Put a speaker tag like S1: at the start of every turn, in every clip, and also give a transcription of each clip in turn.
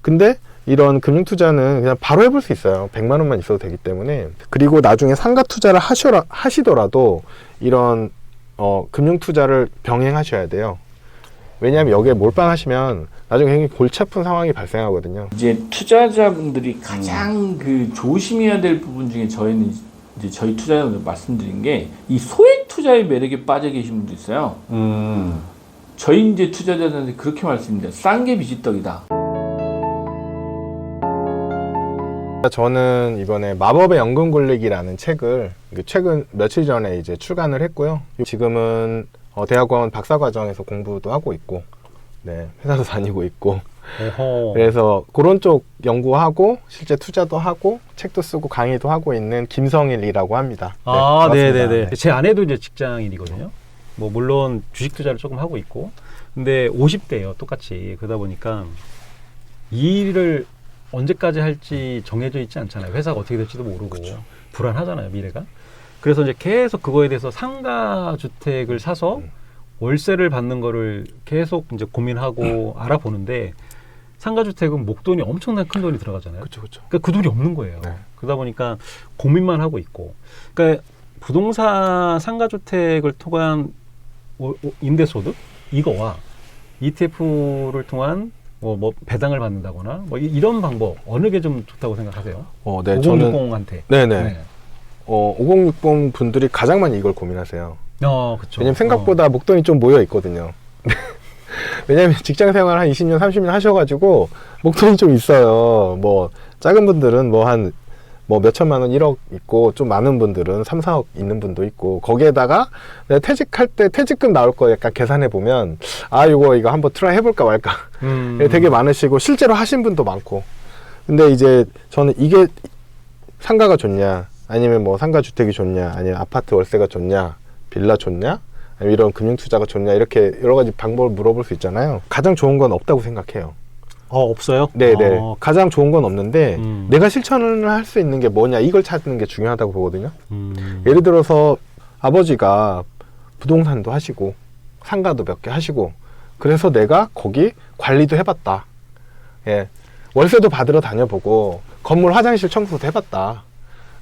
S1: 근데 이런 금융투자는 그냥 바로 해볼 수 있어요. 100만 원만 있어도 되기 때문에. 그리고 나중에 상가 투자를 하시더라도 이런 금융투자를 병행하셔야 돼요. 왜냐하면 여기에 몰빵하시면 나중에 굉장히 골치 아픈 상황이 발생하거든요.
S2: 이제 투자자분들이 가장 그 조심해야 될 부분 중에 저희는 이제 저희 투자자분들 말씀드린 게 이 소액 투자의 매력에 빠져 계신 분도 있어요. 저희 이제 투자자들한테 그렇게 말씀드려요. 싼 게 비지떡이다.
S1: 저는 이번에 마법의 연금 굴리기라는 책을 최근 며칠 전에 이제 출간을 했고요. 지금은 대학원 박사과정에서 공부도 하고 있고, 네, 회사도 다니고 있고, 그래서 그런 쪽 연구하고 실제 투자도 하고 책도 쓰고 강의도 하고 있는 김성일이라고 합니다.
S3: 아,
S1: 네,
S3: 네네네. 제 아내도 이제 직장인이거든요. 뭐 물론 주식 투자를 조금 하고 있고, 근데 50대예요, 똑같이. 그러다 보니까 이 일을 언제까지 할지 정해져 있지 않잖아요. 회사가 어떻게 될지도 모르고.
S1: 그쵸.
S3: 불안하잖아요, 미래가. 그래서 이제 계속 그거에 대해서 상가 주택을 사서 월세를 받는 거를 계속 이제 고민하고 알아보는데, 상가 주택은 목돈이 엄청난 큰 돈이 들어가잖아요.
S1: 그렇죠, 그렇죠.
S3: 그러니까 그 돈이 없는 거예요.
S1: 네.
S3: 그러다 보니까 고민만 하고 있고. 그러니까 부동산 상가 주택을 통한 임대소득 이거와 ETF를 통한 뭐 배당을 받는다거나 뭐 이런 방법 어느 게 좀 좋다고 생각하세요?
S1: 네,
S3: 5060한테.
S1: 네네.
S3: 네.
S1: 5060 분들이 가장 많이 이걸 고민하세요.
S3: 그렇죠.
S1: 왜냐면 생각보다 목돈이 좀 모여 있거든요. 왜냐면 직장 생활 한 20년, 30년 하셔가지고 목돈이 좀 있어요. 뭐 작은 분들은 뭐 몇천만 원, 1억 있고, 좀 많은 분들은 3, 4억 있는 분도 있고, 거기에다가 내가 퇴직할 때 퇴직금 나올 거 약간 계산해 보면, 이거 한번 트라이 해볼까 말까. 되게 많으시고, 실제로 하신 분도 많고. 근데 이제 저는 이게 상가가 좋냐, 아니면 뭐 상가 주택이 좋냐, 아니면 아파트 월세가 좋냐, 빌라 좋냐, 아니면 이런 금융투자가 좋냐, 이렇게 여러 가지 방법을 물어볼 수 있잖아요. 가장 좋은 건 없다고 생각해요.
S3: 없어요?
S1: 네네. 가장 좋은 건 없는데 내가 실천을 할 수 있는 게 뭐냐, 이걸 찾는 게 중요하다고 보거든요. 예를 들어서 아버지가 부동산도 하시고 상가도 몇 개 하시고, 그래서 내가 거기 관리도 해봤다. 예, 월세도 받으러 다녀보고 건물 화장실 청소도 해봤다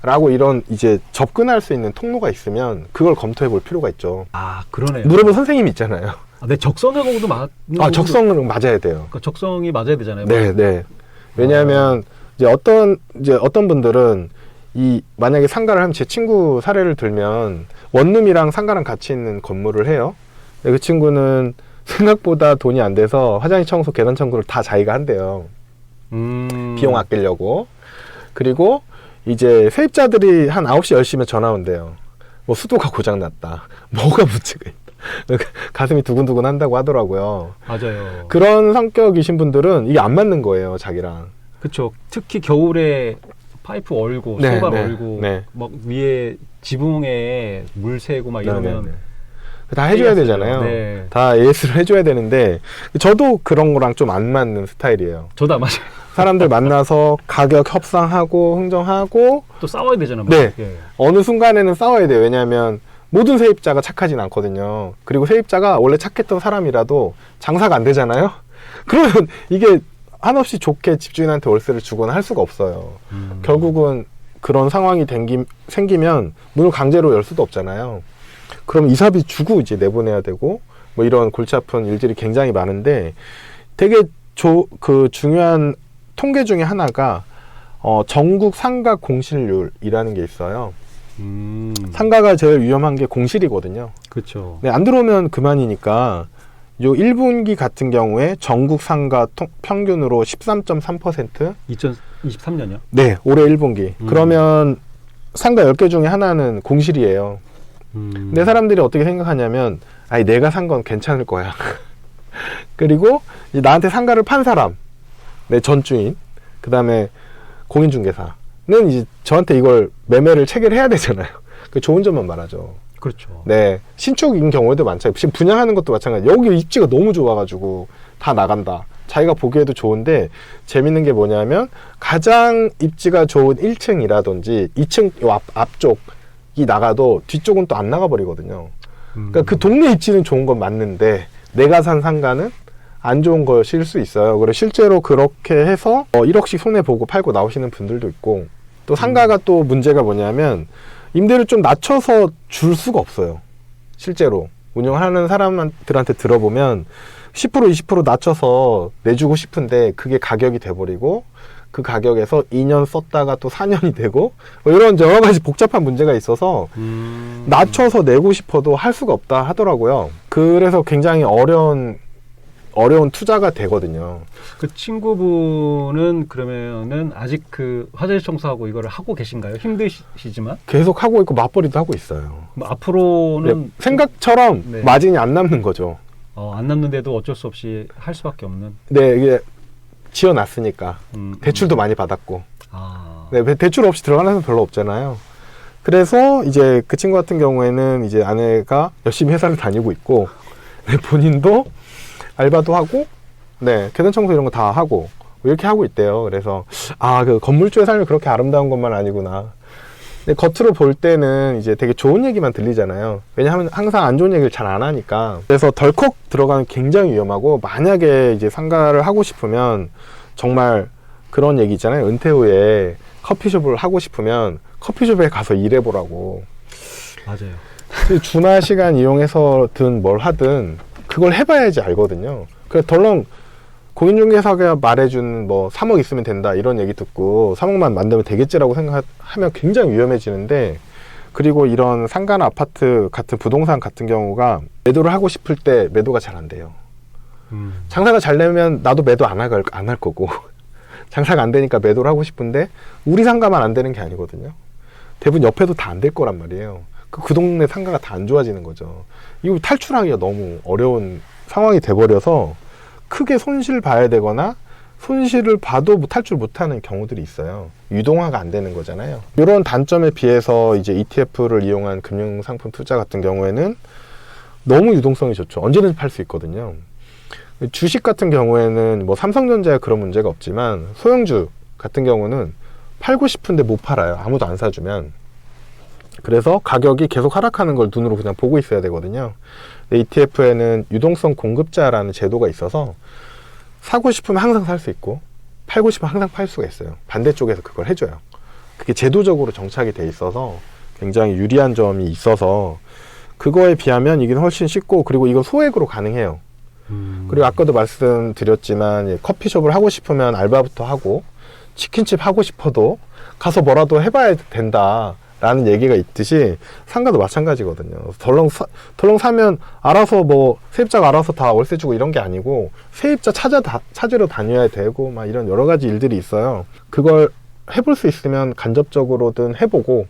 S1: 라고 이런 이제 접근할 수 있는 통로가 있으면 그걸 검토해 볼 필요가 있죠.
S3: 그러네요.
S1: 물어본 선생님이 있잖아요.
S3: 네, 적성하고도
S1: 적성은 맞아야 돼요.
S3: 그러니까 적성이 맞아야 되잖아요.
S1: 네. 왜냐하면 이제 어떤 분들은 만약에 상가를 하면, 제 친구 사례를 들면 원룸이랑 상가랑 같이 있는 건물을 해요. 근데 그 친구는 생각보다 돈이 안 돼서 화장실 청소, 계단 청소를 다 자기가 한대요. 비용 아끼려고. 그리고 이제 세입자들이 한 9시, 10시면 전화 온대요. 뭐 수도가 고장났다, 뭐가 문제가 있다, 가슴이 두근두근 한다고 하더라고요.
S3: 맞아요.
S1: 그런 성격이신 분들은 이게 안 맞는 거예요, 자기랑.
S3: 그렇죠. 특히 겨울에 파이프 얼고 소발 얼고 막 위에 지붕에 물 새고 막 이러면
S1: 다 해줘야 되잖아요.
S3: 네.
S1: 다 AS를 해줘야 되는데, 저도 그런 거랑 좀 안 맞는 스타일이에요.
S3: 저도 안 맞아요.
S1: 사람들 만나서 가격 협상하고 흥정하고
S3: 또 싸워야 되잖아요.
S1: 네. 어느 순간에는 싸워야 돼요. 왜냐하면 모든 세입자가 착하진 않거든요. 그리고 세입자가 원래 착했던 사람이라도 장사가 안 되잖아요. 그러면 이게 한없이 좋게 집주인한테 월세를 주거나 할 수가 없어요. 결국은 그런 상황이 생기면 문을 강제로 열 수도 없잖아요. 그럼 이사비 주고 이제 내보내야 되고, 뭐 이런 골치 아픈 일들이 굉장히 많은데, 되게 중요한 통계 중에 하나가 전국 상가 공실률이라는 게 있어요. 상가가 제일 위험한 게 공실이거든요.
S3: 그렇죠.
S1: 네, 안 들어오면 그만이니까. 요 1분기 같은 경우에 전국 상가 평균으로 13.3%.
S3: 2023년이요?
S1: 네, 올해 1분기. 그러면 상가 10개 중에 하나는 공실이에요. 근데 사람들이 어떻게 생각하냐면, 내가 산 건 괜찮을 거야. 그리고 이제 나한테 상가를 판 사람, 내 전주인, 그 다음에 공인중개사는 이제 저한테 이걸 매매를 체결해야 되잖아요. 그 좋은 점만 말하죠.
S3: 그렇죠.
S1: 네, 신축인 경우에도 많죠. 지금 분양하는 것도 마찬가지. 여기 입지가 너무 좋아가지고 다 나간다. 자기가 보기에도 좋은데, 재밌는 게 뭐냐면 가장 입지가 좋은 1층이라든지 2층 앞쪽이 나가도 뒤쪽은 또 안 나가 버리거든요. 그러니까 그 동네 입지는 좋은 건 맞는데 내가 산 상가는 안 좋은 것일 수 있어요. 그래서 실제로 그렇게 해서 1억씩 손해보고 팔고 나오시는 분들도 있고, 또 상가가 또 문제가 뭐냐면 임대를 좀 낮춰서 줄 수가 없어요. 실제로 운영하는 사람들한테 들어보면 10% 20% 낮춰서 내주고 싶은데 그게 가격이 돼버리고, 그 가격에서 2년 썼다가 또 4년이 되고, 뭐 이런 여러 가지 복잡한 문제가 있어서 낮춰서 내고 싶어도 할 수가 없다 하더라고요. 그래서 굉장히 어려운 투자가 되거든요.
S3: 그 친구분은 그러면은 아직 그 화재 청소하고 이거를 하고 계신가요? 힘드시지만
S1: 계속 하고 있고 맞벌이도 하고 있어요.
S3: 뭐 앞으로는
S1: 네, 생각처럼
S3: 네.
S1: 마진이 안 남는 거죠.
S3: 안 남는데도 어쩔 수 없이 할 수밖에 없는.
S1: 네, 이게 지어놨으니까 대출도 많이 받았고, 네, 대출 없이 들어가는 사람 별로 없잖아요. 그래서 이제 그 친구 같은 경우에는 이제 아내가 열심히 회사를 다니고 있고, 네, 본인도 알바도 하고, 네, 계단 청소 이런 거 다 하고 이렇게 하고 있대요. 그래서 그 건물주의 삶이 그렇게 아름다운 것만 아니구나. 근데 겉으로 볼 때는 이제 되게 좋은 얘기만 들리잖아요. 왜냐하면 항상 안 좋은 얘기를 잘 안 하니까. 그래서 덜컥 들어가면 굉장히 위험하고, 만약에 이제 상가를 하고 싶으면 정말 그런 얘기 있잖아요. 은퇴 후에 커피숍을 하고 싶으면 커피숍에 가서 일해보라고.
S3: 맞아요.
S1: 주말 시간 이용해서든 뭘 하든 그걸 해봐야지 알거든요. 그래서 덜렁 공인중개사가 말해준 뭐 3억 있으면 된다 이런 얘기 듣고 3억만 만들면 되겠지라고 생각하면 굉장히 위험해지는데, 그리고 이런 상가나 아파트 같은 부동산 같은 경우가 매도를 하고 싶을 때 매도가 잘 안 돼요. 장사가 잘 되면 나도 매도 안 할 거고, 장사가 안 되니까 매도를 하고 싶은데 우리 상가만 안 되는 게 아니거든요. 대부분 옆에도 다 안 될 거란 말이에요. 그 동네 상가가 다 안 좋아지는 거죠. 이거 탈출하기가 너무 어려운 상황이 돼버려서 크게 손실 봐야 되거나 손실을 봐도 탈출 못하는 경우들이 있어요. 유동화가 안 되는 거잖아요. 이런 단점에 비해서 이제 ETF를 이용한 금융상품 투자 같은 경우에는 너무 유동성이 좋죠. 언제든지 팔 수 있거든요. 주식 같은 경우에는 뭐 삼성전자에 그런 문제가 없지만 소형주 같은 경우는 팔고 싶은데 못 팔아요. 아무도 안 사주면. 그래서 가격이 계속 하락하는 걸 눈으로 그냥 보고 있어야 되거든요. ETF에는 유동성 공급자라는 제도가 있어서 사고 싶으면 항상 살 수 있고 팔고 싶으면 항상 팔 수가 있어요. 반대쪽에서 그걸 해줘요. 그게 제도적으로 정착이 돼 있어서 굉장히 유리한 점이 있어서 그거에 비하면 이게 훨씬 쉽고, 그리고 이거 소액으로 가능해요. 그리고 아까도 말씀드렸지만 커피숍을 하고 싶으면 알바부터 하고, 치킨집 하고 싶어도 가서 뭐라도 해봐야 된다 라는 얘기가 있듯이 상가도 마찬가지거든요. 덜렁 사면 알아서 뭐 세입자가 알아서 다 월세 주고 이런 게 아니고, 세입자 찾으러 다녀야 되고 막 이런 여러 가지 일들이 있어요. 그걸 해볼 수 있으면 간접적으로든 해보고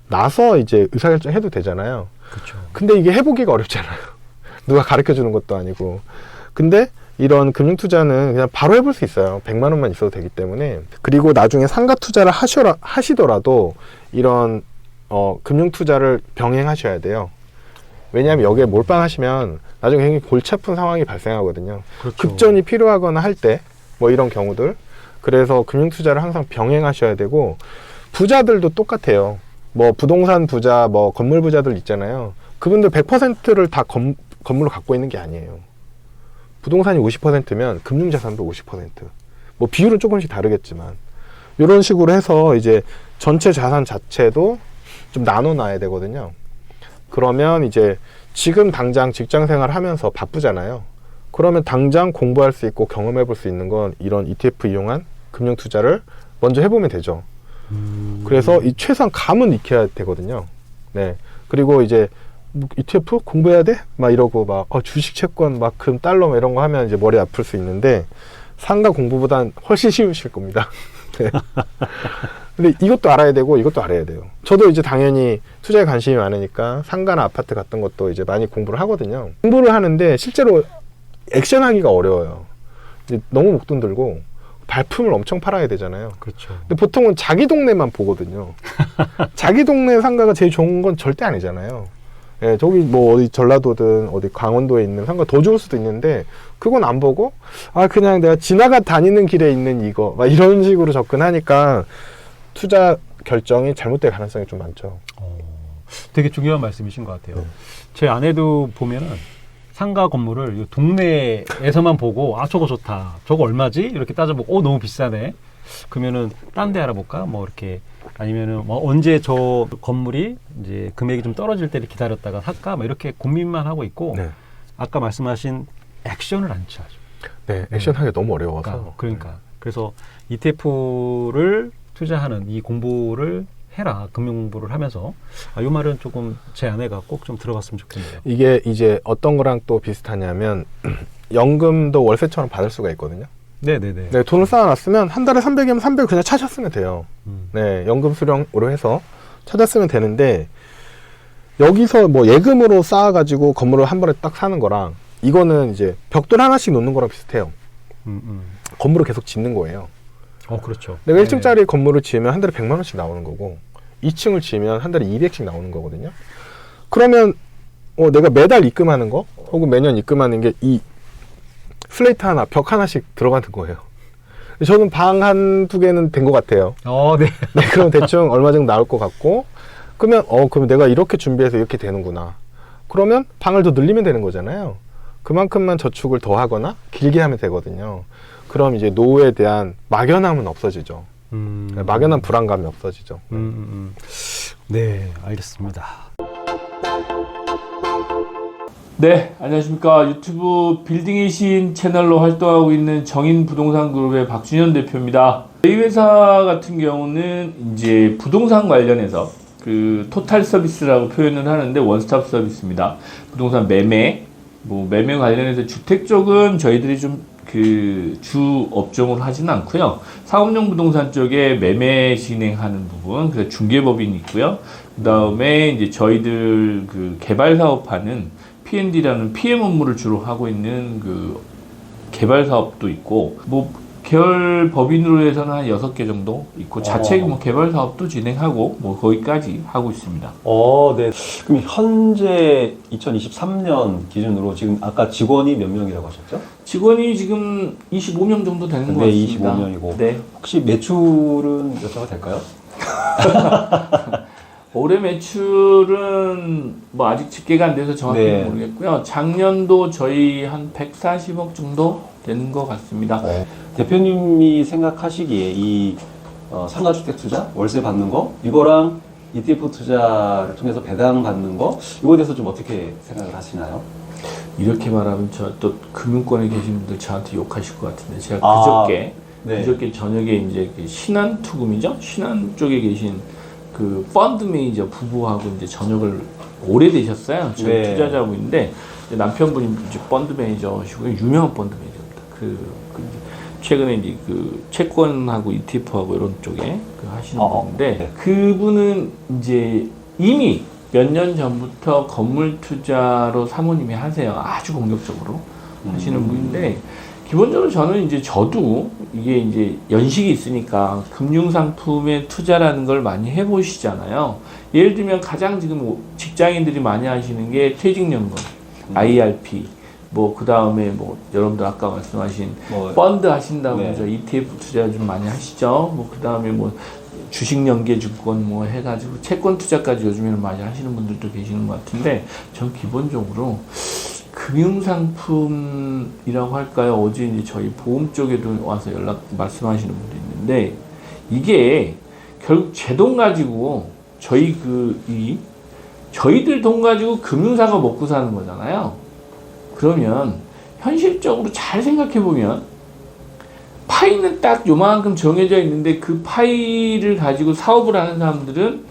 S1: 나서 이제 의사결정 해도 되잖아요.
S3: 그렇죠.
S1: 근데 이게 해보기가 어렵잖아요. 누가 가르쳐 주는 것도 아니고. 근데 이런 금융투자는 그냥 바로 해볼 수 있어요. 100만 원만 있어도 되기 때문에. 그리고 나중에 상가 투자를 하시더라도 이런 금융투자를 병행하셔야 돼요. 왜냐하면 여기에 몰빵하시면 나중에 굉장히 골치 아픈 상황이 발생하거든요.
S3: 그렇죠.
S1: 급전이 필요하거나 할 때 뭐 이런 경우들. 그래서 금융투자를 항상 병행하셔야 되고, 부자들도 똑같아요. 뭐 부동산 부자, 뭐 건물 부자들 있잖아요. 그분들 100%를 다 건물로 갖고 있는 게 아니에요. 부동산이 50%면 금융자산도 50%. 뭐 비율은 조금씩 다르겠지만 이런 식으로 해서 이제 전체 자산 자체도 좀 나눠놔야 되거든요. 그러면 이제 지금 당장 직장 생활 하면서 바쁘잖아요. 그러면 당장 공부할 수 있고 경험해 볼 수 있는 건 이런 ETF 이용한 금융 투자를 먼저 해보면 되죠. 그래서 이 최소한 감은 익혀야 되거든요. 네. 그리고 이제 뭐 ETF 공부해야 돼? 막 이러고 막 주식 채권 막 금 달러 이런 거 하면 이제 머리 아플 수 있는데, 상가 공부보단 훨씬 쉬우실 겁니다. 네. 근데 이것도 알아야 되고 이것도 알아야 돼요. 저도 이제 당연히 투자에 관심이 많으니까 상가나 아파트 같은 것도 이제 많이 공부를 하거든요. 공부를 하는데 실제로 액션하기가 어려워요. 이제 너무 목돈 들고 발품을 엄청 팔아야 되잖아요.
S3: 그렇죠.
S1: 근데 보통은 자기 동네만 보거든요. 자기 동네 상가가 제일 좋은 건 절대 아니잖아요. 예, 저기 뭐 어디 전라도든 어디 강원도에 있는 상가 더 좋을 수도 있는데 그건 안 보고 그냥 내가 다니는 길에 있는 이거 막 이런 식으로 접근하니까 투자 결정이 잘못될 가능성이 좀 많죠.
S3: 되게 중요한 말씀이신 것 같아요. 제 아내도 보면은 상가 건물을 이 동네에서만 보고 아 저거 좋다, 저거 얼마지? 이렇게 따져보고 너무 비싸네. 그러면은 딴 데 알아볼까? 뭐 이렇게 아니면은 뭐 언제 저 건물이 이제 금액이 좀 떨어질 때를 기다렸다가 살까? 뭐 이렇게 고민만 하고 있고
S1: 네.
S3: 아까 말씀하신 액션을 안 취하죠.
S1: 네, 액션 하기가 너무 어려워서.
S3: 그러니까 그래서 ETF를 투자하는 이 공부를 해라, 금융공부를 하면서 이 말은 조금 제 아내가 꼭 좀 들어봤으면 좋겠네요.
S1: 이게 이제 어떤 거랑 또 비슷하냐면 연금도 월세처럼 받을 수가 있거든요.
S3: 네네네.
S1: 네, 돈을 쌓아놨으면 한 달에 300이면 300 그냥 차셨으면 돼요. 네, 연금 수령으로 해서 찾았으면 되는데 여기서 뭐 예금으로 쌓아가지고 건물을 한 번에 딱 사는 거랑 이거는 이제 벽돌 하나씩 놓는 거랑 비슷해요. 건물을 계속 짓는 거예요.
S3: 그렇죠.
S1: 내가 1층짜리 건물을 지으면 한 달에 100만 원씩 나오는 거고 2층을 지으면 한 달에 200씩 나오는 거거든요. 그러면 내가 매달 입금하는 거 혹은 매년 입금하는 게 이 슬레이트 하나, 벽 하나씩 들어가는 거예요. 저는 방 한두 개는 된 것 같아요.
S3: 네.
S1: 네, 그럼 대충 얼마 정도 나올 것 같고 그러면 그럼 내가 이렇게 준비해서 이렇게 되는구나. 그러면 방을 더 늘리면 되는 거잖아요. 그만큼만 저축을 더 하거나 길게 하면 되거든요. 그럼 이제 노후에 대한 막연함은 없어지죠. 막연한 불안감이 없어지죠.
S3: 네, 알겠습니다.
S2: 네, 안녕하십니까. 유튜브 빌딩의 신 채널로 활동하고 있는 정인부동산그룹의 박준현 대표입니다. 저희 회사 같은 경우는 이제 부동산 관련해서 그 토탈 서비스라고 표현을 하는데 원스톱 서비스입니다. 부동산 매매, 매매 관련해서 주택 쪽은 저희들이 좀 그 주 업종으로 하지는 않고요. 상업용 부동산 쪽에 매매 진행하는 부분, 그래서 중개법인이 있고요. 그 다음에 이제 저희들 그 개발 사업하는 P&D라는 PM 업무를 주로 하고 있는 그 개발 사업도 있고, 계열 법인으로 해서는 한 6개 정도 있고, 자체 개발 사업도 진행하고, 거기까지 하고 있습니다.
S4: 네. 그럼 현재 2023년 기준으로 지금 아까 직원이 몇 명이라고 하셨죠?
S2: 직원이 지금 25명 정도 되는 것
S4: 네,
S2: 같습니다.
S4: 25명이고.
S2: 네.
S4: 혹시 매출은 여쭤봐도 될까요?
S2: 올해 매출은 아직 집계가 안 돼서 정확히
S4: 네.
S2: 모르겠고요. 작년도 저희 한 140억 정도 되는 것 같습니다.
S4: 대표님이 생각하시기에 이 상가주택 투자, 월세 받는 거, 이거랑 ETF 투자를 통해서 배당 받는 거, 이거에 대해서 좀 어떻게 생각을 하시나요?
S2: 이렇게 말하면 저 또 금융권에 계신 분들 저한테 욕하실 것 같은데 제가 그저께 저녁에 이제 그 신한투금이죠? 신한 쪽에 계신 그 펀드 매니저 부부하고 이제 저녁을 오래되셨어요. 저희
S4: 네.
S2: 투자자분인데 남편분이 이제 펀드 매니저시고 유명한 펀드 매니저입니다. 최근에 이제 그 채권하고 ETF하고 이런 쪽에 하시는 분인데
S4: 네.
S2: 그분은 이제 이미 몇 년 전부터 건물 투자로 사모님이 하세요. 아주 공격적으로 하시는 분인데 기본적으로 저는 이제 저도 이게 이제 연식이 있으니까 금융상품에 투자라는 걸 많이 해보시잖아요. 예를 들면 가장 지금 직장인들이 많이 하시는 게 퇴직연금, IRP, 그 다음에 여러분들 아까 말씀하신 펀드 하신다고
S4: 네.
S2: 저 ETF 투자 좀 많이 하시죠. 그 다음에 주식연계증권 해가지고 채권 투자까지 요즘에는 많이 하시는 분들도 계시는 것 같은데 전 기본적으로 금융상품이라고 할까요? 어제 이제 저희 보험 쪽에도 와서 말씀하시는 분도 있는데 이게 결국 제 돈 가지고 저희들 돈 가지고 금융사가 먹고 사는 거잖아요. 그러면 현실적으로 잘 생각해 보면 파이는 딱 요만큼 정해져 있는데 그 파이를 가지고 사업을 하는 사람들은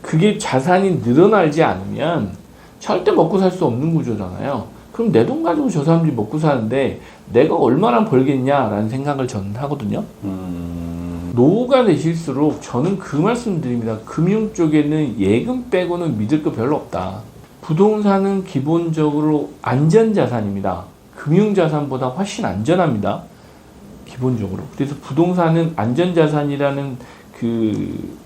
S2: 그게 자산이 늘어나지 않으면 절대 먹고 살 수 없는 구조잖아요. 그럼 내 돈 가지고 저 사람들이 먹고 사는데 내가 얼마나 벌겠냐라는 생각을 저는 하거든요. 노후가 되실수록 저는 그 말씀 드립니다. 금융 쪽에는 예금 빼고는 믿을 거 별로 없다. 부동산은 기본적으로 안전자산입니다. 금융자산보다 훨씬 안전합니다. 기본적으로. 그래서 부동산은 안전자산이라는 그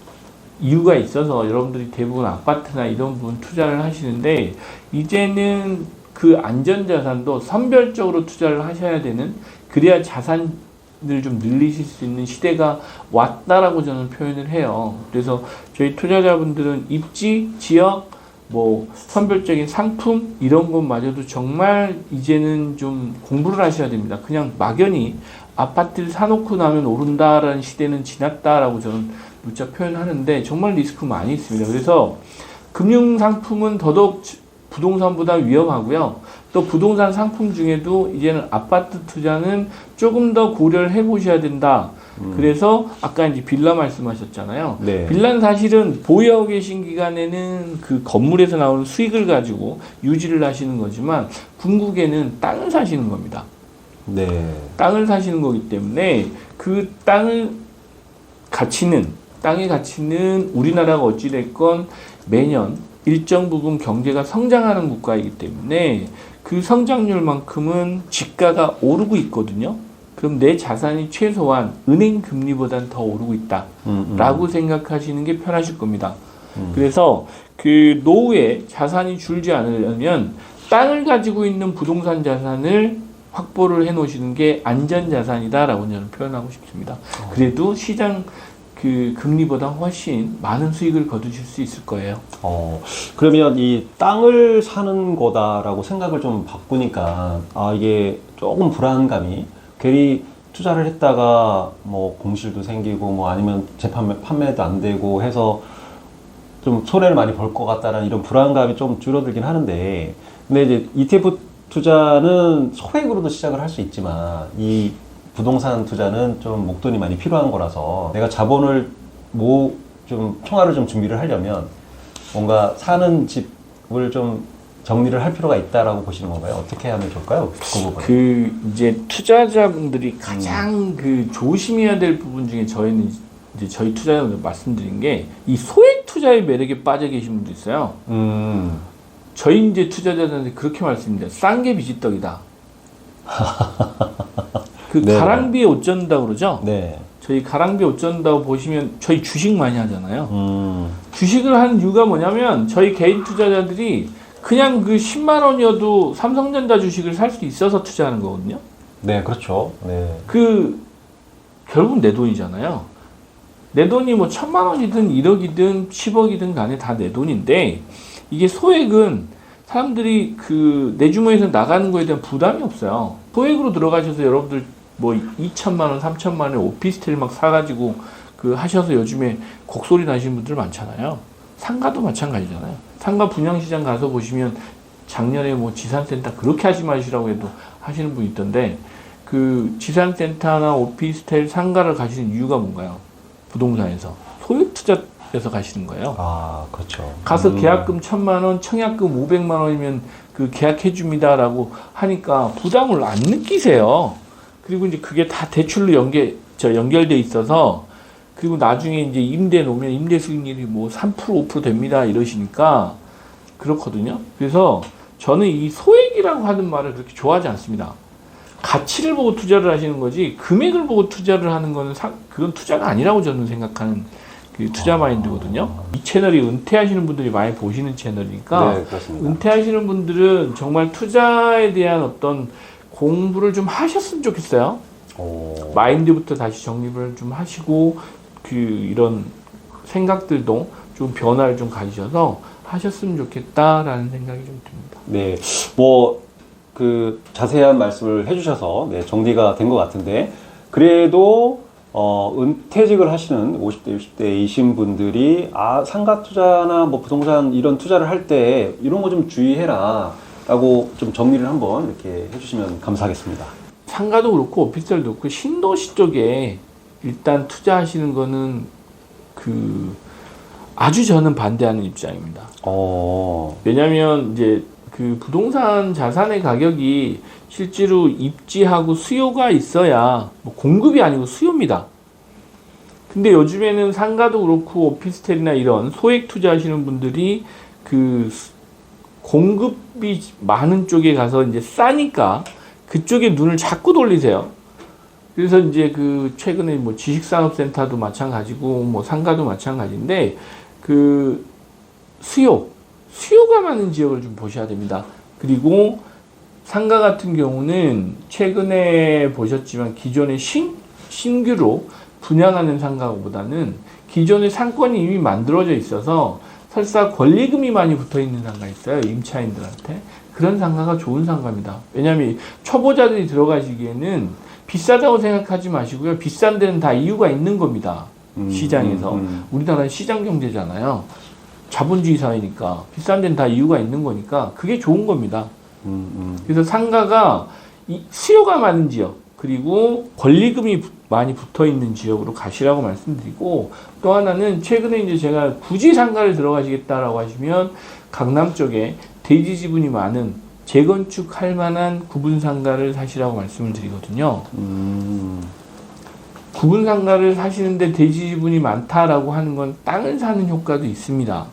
S2: 이유가 있어서 여러분들이 대부분 아파트나 이런 부분 투자를 하시는데 이제는 그 안전자산도 선별적으로 투자를 하셔야 되는 그래야 자산을 좀 늘리실 수 있는 시대가 왔다라고 저는 표현을 해요. 그래서 저희 투자자분들은 입지, 지역, 뭐 선별적인 상품 이런 것마저도 정말 이제는 좀 공부를 하셔야 됩니다. 그냥 막연히 아파트를 사놓고 나면 오른다라는 시대는 지났다라고 저는 누차 표현하는데 정말 리스크 많이 있습니다. 그래서 금융상품은 더더욱 부동산보다 위험하고요. 또 부동산 상품 중에도 이제는 아파트 투자는 조금 더 고려를 해보셔야 된다. 그래서 아까 이제 빌라 말씀하셨잖아요.
S4: 네.
S2: 빌라는 사실은 보유하고 계신 기간에는 그 건물에서 나오는 수익을 가지고 유지를 하시는 거지만 궁극에는 땅을 사시는 겁니다.
S4: 네.
S2: 땅을 사시는 거기 때문에 그 땅의 가치는 우리나라가 어찌됐건 매년 일정 부분 경제가 성장하는 국가이기 때문에 그 성장률만큼은 지가가 오르고 있거든요. 그럼 내 자산이 최소한 은행 금리보다는 더 오르고 있다라고 생각하시는 게 편하실 겁니다. 그래서 그 노후에 자산이 줄지 않으려면 땅을 가지고 있는 부동산 자산을 확보를 해 놓으시는 게 안전 자산이다라고 저는 표현하고 싶습니다. 그래도 시장 그 금리보다 훨씬 많은 수익을 거두실 수 있을 거예요.
S4: 그러면 이 땅을 사는 거다라고 생각을 좀 바꾸니까 이게 조금 불안감이 괜히 투자를 했다가 뭐 공실도 생기고 뭐 아니면 판매도 안 되고 해서 좀 손해를 많이 볼 것 같다는 이런 불안감이 좀 줄어들긴 하는데 근데 이제 ETF 투자는 소액으로도 시작을 할 수 있지만 이 부동산 투자는 좀 목돈이 많이 필요한 거라서 내가 자본을 좀 총알을 좀 준비를 하려면 뭔가 사는 집을 좀 정리를 할 필요가 있다라고 보시는 건가요? 어떻게 하면 좋을까요? 그 부분.
S2: 그 이제 투자자분들이 가장 그 조심해야 될 부분 중에 저희는 이제 저희 투자자분들 말씀드린 게 이 소액 투자의 매력에 빠져 계신 분도 있어요. 저희 이제 투자자들한테 그렇게 말씀드려요. 싼 게 비지떡이다. 그
S4: 네.
S2: 가랑비에 옷 젖는다고 그러죠?
S4: 네.
S2: 저희 가랑비에 옷 젖는다고 보시면 저희 주식 많이 하잖아요. 주식을 하는 이유가 뭐냐면 저희 개인 투자자들이 그냥 그 10만 원이어도 삼성전자 주식을 살 수 있어서 투자하는 거거든요.
S4: 네, 그렇죠. 네.
S2: 그 결국은 내 돈이잖아요. 내 돈이 뭐 1,000만 원이든 1억이든 10억이든 간에 다 내 돈인데 이게 소액은 사람들이 그 내 주머니에서 나가는 거에 대한 부담이 없어요. 소액으로 들어가셔서 여러분들 뭐 2천만 원, 3천만 원에 오피스텔 막 사가지고 그 하셔서 요즘에 곡소리 나시는 분들 많잖아요. 상가도 마찬가지잖아요. 상가 분양시장 가서 보시면 작년에 뭐 지산센터 그렇게 하지 마시라고 해도 하시는 분이 있던데 그 지산센터나 오피스텔 상가를 가시는 이유가 뭔가요? 부동산에서 소액 투자에서 가시는 거예요.
S4: 그렇죠.
S2: 가서 계약금 1,000만 원, 청약금 500만 원이면 그 계약해 줍니다라고 하니까 부담을 안 느끼세요. 그리고 이제 그게 다 대출로 연결돼 있어서 그리고 나중에 이제 임대 놓으면 임대 수익률이 뭐 3% 5% 됩니다 이러시니까 그렇거든요. 그래서 저는 이 소액이라고 하는 말을 그렇게 좋아하지 않습니다. 가치를 보고 투자를 하시는 거지 금액을 보고 투자를 하는 거는 그건 투자가 아니라고 저는 생각하는 그 투자 마인드거든요. 이 채널이 은퇴하시는 분들이 많이 보시는 채널이니까
S4: 네, 그렇습니다.
S2: 은퇴하시는 분들은 정말 투자에 대한 어떤 공부를 좀 하셨으면 좋겠어요. 마인드부터 다시 정립을 좀 하시고 그 이런 생각들도 좀 변화를 좀 가지셔서 하셨으면 좋겠다라는 생각이 좀 듭니다.
S4: 네, 뭐 그 자세한 말씀을 해주셔서 네, 정리가 된 것 같은데 그래도 은퇴직을 하시는 50대, 60대이신 분들이 상가 투자나 뭐 부동산 이런 투자를 할 때 이런 거 좀 주의해라 라고 좀 정리를 한번 이렇게 해주시면 감사하겠습니다.
S2: 상가도 그렇고 오피스텔도 그렇고 신도시 쪽에 일단 투자하시는 거는 그 아주 저는 반대하는 입장입니다. 왜냐하면 이제 그 부동산 자산의 가격이 실제로 입지하고 수요가 있어야 뭐 공급이 아니고 수요입니다. 근데 요즘에는 상가도 그렇고 오피스텔이나 이런 소액 투자하시는 분들이 그 공급이 많은 쪽에 가서 이제 싸니까 그쪽에 눈을 자꾸 돌리세요. 그래서 이제 그 최근에 뭐 지식산업센터도 마찬가지고 뭐 상가도 마찬가지인데 그 수요가 많은 지역을 좀 보셔야 됩니다. 그리고 상가 같은 경우는 최근에 보셨지만 기존의 신규로 분양하는 상가보다는 기존의 상권이 이미 만들어져 있어서 설사 권리금이 많이 붙어 있는 상가 있어요. 임차인들한테. 그런 상가가 좋은 상가입니다. 왜냐하면 초보자들이 들어가시기에는 비싸다고 생각하지 마시고요. 비싼 데는 다 이유가 있는 겁니다. 시장에서. 우리나라는 시장 경제잖아요. 자본주의 사회니까. 비싼 데는 다 이유가 있는 거니까 그게 좋은 겁니다. 그래서 상가가 수요가 많은 지역, 그리고 권리금이 많이 붙어 있는 지역으로 가시라고 말씀드리고, 또 하나는 최근에 이제 제가 굳이 상가를 들어가시겠다라고 하시면 강남 쪽에 대지 지분이 많은 재건축할 만한 구분 상가를 사시라고 말씀을 드리거든요. 구분 상가를 사시는데 대지 지분이 많다라고 하는 건 땅을 사는 효과도 있습니다.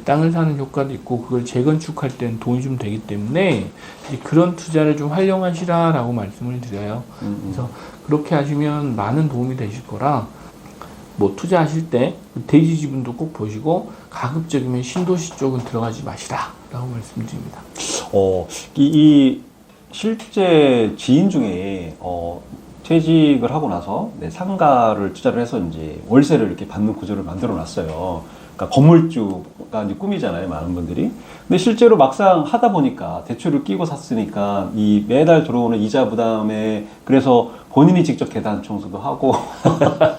S2: 땅을 사는 효과도 있고 그걸 재건축할 때는 돈이 좀 되기 때문에 이제 그런 투자를 좀 활용하시라라고 말씀을 드려요. 그래서 그렇게 하시면 많은 도움이 되실 거라, 뭐 투자하실 때 대지 지분도 꼭 보시고 가급적이면 신도시 쪽은 들어가지 마시라라고 말씀드립니다.
S4: 이 실제 지인 중에 퇴직을 하고 나서 상가를 투자를 해서 이제 월세를 이렇게 받는 구조를 만들어 놨어요. 그러니까 건물주가 이제 꿈이잖아요, 많은 분들이. 근데 실제로 막상 하다 보니까 대출을 끼고 샀으니까 이 매달 들어오는 이자 부담에, 그래서 본인이 직접 계단 청소도 하고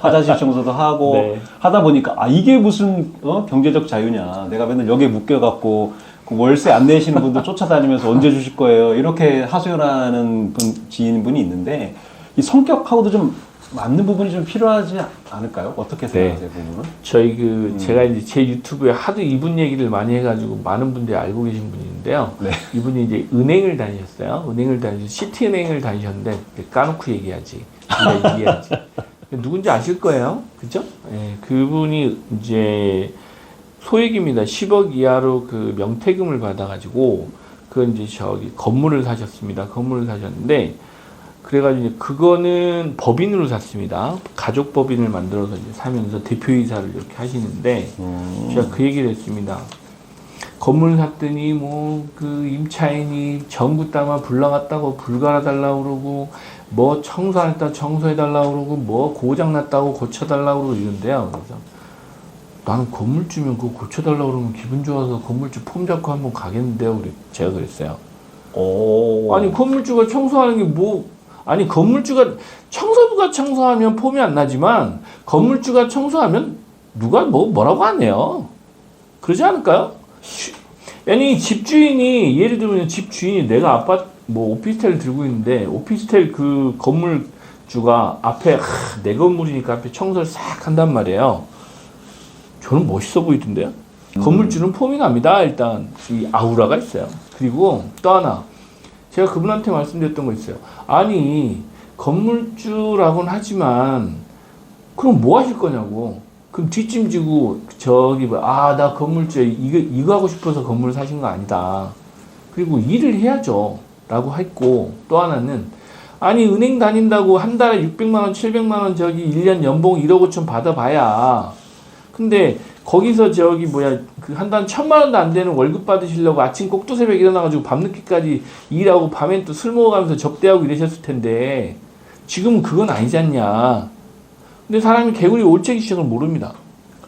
S4: 화장실 청소도 하고
S2: 네.
S4: 하다 보니까 이게 무슨 경제적 자유냐. 내가 맨날 여기에 묶여갖고 그 월세 안 내시는 분들 쫓아다니면서 언제 주실 거예요, 이렇게 하소연하는 지인분이 있는데, 이 성격하고도 좀 맞는 부분이 좀 필요하지 않을까요? 어떻게 생각하세요, 그 부분은?
S2: 저희 제가 이제 제 유튜브에 하도 이분 얘기를 많이 해가지고 많은 분들이 알고 계신 분이 있는데요.
S4: 네.
S2: 이분이 이제 은행을 다니셨어요. 은행을 다니셔서 시티은행을 다니셨는데 까놓고 얘기하지. 우리가 얘기하지. 누군지 아실 거예요. 그죠? 예, 그분이 이제 소액입니다. 10억 이하로 그 명태금을 받아가지고 그 이제 건물을 사셨습니다. 건물을 사셨는데, 그래가지고 이제 그거는 법인으로 샀습니다. 가족 법인을 만들어서 이제 사면서 대표이사를 이렇게 하시는데, 제가 그 얘기를 했습니다. 건물 샀더니 뭐 그 임차인이 전부 땅만 불나갔다고 불 갈아달라고 그러고, 뭐 청소 안 했다 청소해달라고 그러고, 뭐 고장 났다고 고쳐달라고 그러고 이런데요. 그래서 나는 건물주면 그거 고쳐달라고 그러면 기분 좋아서 건물주 폼 잡고 한번 가겠는데요. 제가 그랬어요. 아니 건물주가 청소하는 게 뭐, 아니 건물주가, 청소부가 청소하면 폼이 안 나지만 건물주가 청소하면 누가 뭐라고 안 해요. 그러지 않을까요? 아니 집주인이, 예를 들면 집주인이 내가 아파트 뭐 오피스텔을 들고 있는데 오피스텔 그 건물주가 앞에 내 건물이니까 앞에 청소를 싹 한단 말이에요. 저는 멋있어 보이던데요. 건물주는 폼이 납니다. 일단 이 아우라가 있어요. 그리고 또 하나, 제가 그분한테 말씀드렸던 거 있어요. 아니 건물주라고는 하지만 그럼 뭐 하실 거냐고. 그럼 뒷짐지고 나 건물주에 이거 하고 싶어서 건물을 사신 거 아니다. 그리고 일을 해야죠 라고 했고, 또 하나는 아니 은행 다닌다고 한 달에 600만원 700만원 1년 연봉 1억 5천 받아봐야, 근데 거기서 그 한 달 1,000만 원도 안 되는 월급 받으시려고 아침 꼭두새벽 일어나가지고 밤늦게까지 일하고 밤엔 또 술 먹어가면서 접대하고 이러셨을 텐데 지금은 그건 아니지 않냐. 근데 사람이 개구리 올챙이 시장을 모릅니다.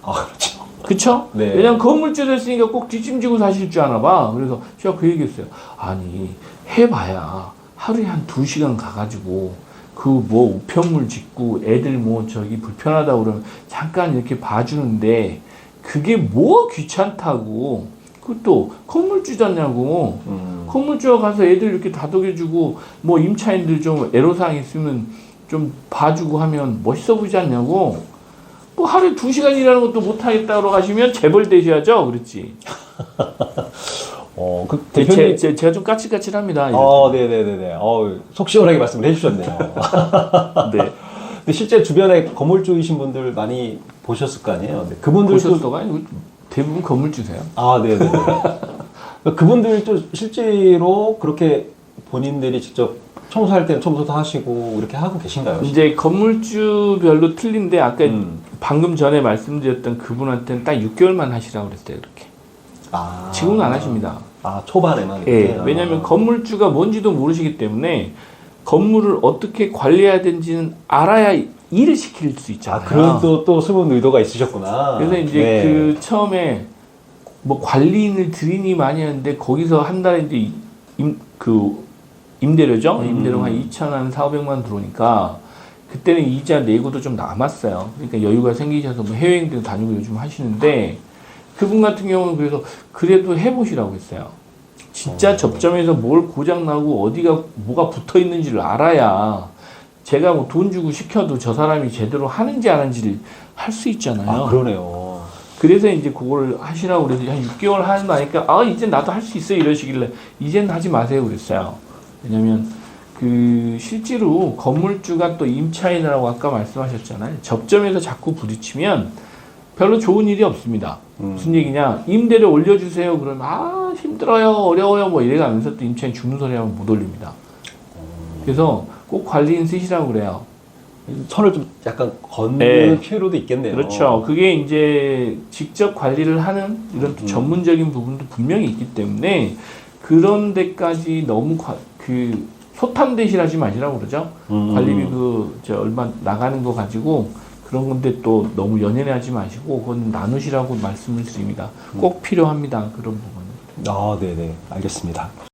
S4: 그렇죠.
S2: 그쵸?
S4: 네.
S2: 왜냐면 건물주 됐으니까 꼭 뒷짐지고 사실 줄 아나 봐. 그래서 제가 그 얘기했어요. 아니 해봐야 하루에 한 2시간 가가지고 그 뭐 우편물 짓고 애들 불편하다고 그러면 잠깐 이렇게 봐주는데 그게 뭐 귀찮다고. 그것도 건물주잖냐고. 건물주가 가서 애들 이렇게 다독여주고 뭐 임차인들 좀 애로사항 있으면 좀 봐주고 하면 멋있어 보이지 않냐고. 뭐 하루에 2시간 일하는 것도 못하겠다고 하시면 재벌되셔야죠. 그렇지.
S4: 그 대표님.
S2: 제가 좀 까칠까칠합니다.
S4: 네네네네. 속 시원하게 말씀을 해주셨네요.
S2: 네.
S4: 근데 실제 주변에 건물주이신 분들 많이 보셨을 거 아니에요? 네. 그분들도.
S2: 보셨어가 아니고 대부분 건물주세요.
S4: 네네네. 그분들도 실제로 그렇게 본인들이 직접 청소할 때는 청소도 하시고 이렇게 하고 계신가요?
S2: 이제 건물주별로 틀린데 아까 방금 전에 말씀드렸던 그분한테는 딱 6개월만 하시라고 그랬어요. 그렇게. 지금은 안 하십니다.
S4: 초반에만.
S2: 예, 왜냐하면 건물주가 뭔지도 모르시기 때문에 건물을 어떻게 관리해야 되는지는 알아야 일을 시킬 수 있잖아요.
S4: 그런 또 숨은 의도가 있으셨구나.
S2: 그래서 이제 그 처음에 뭐 관리인을 들이니 많이 하는데 거기서 한 달에 이제 임대료죠. 임대료가 한 2,400만 들어오니까 그때는 이자 내고도 좀 남았어요. 그러니까 여유가 생기셔서 뭐 해외여행도 다니고 요즘 하시는데 그분 같은 경우는 그래서 그래도 해보시라고 했어요. 진짜 접점에서 뭘 고장 나고 어디가 뭐가 붙어 있는지를 알아야 제가 뭐 돈 주고 시켜도 저 사람이 제대로 하는지 안 하는지를 할 수 있잖아요.
S4: 아, 그러네요.
S2: 그래서 이제 그걸 하시라고 그래서 한 6개월 하니까 아 이제 나도 할 수 있어 이러시길래 이제는 하지 마세요 그랬어요. 왜냐면 그 실제로 건물주가 또 임차인이라고 아까 말씀하셨잖아요. 접점에서 자꾸 부딪히면 별로 좋은 일이 없습니다. 무슨 얘기냐? 임대료 올려주세요. 그러면 아 힘들어요, 어려워요, 뭐 이래가면서 또 임차인 죽는 소리 하면 못 올립니다. 그래서 꼭 관리인 쓰시라고 그래요.
S4: 선을 좀 약간 걷는
S2: 네.
S4: 필요도 있겠네요.
S2: 그렇죠. 그게 이제 직접 관리를 하는 이런 또 전문적인 부분도 분명히 있기 때문에 그런 데까지 너무 소탐 대실하지 마시라고 그러죠. 관리비 얼마 나가는 거 가지고 그런 건데 또 너무 연연하지 마시고 그건 나누시라고 말씀을 드립니다. 꼭 필요합니다. 그런 부분은.
S4: 아, 네네. 알겠습니다.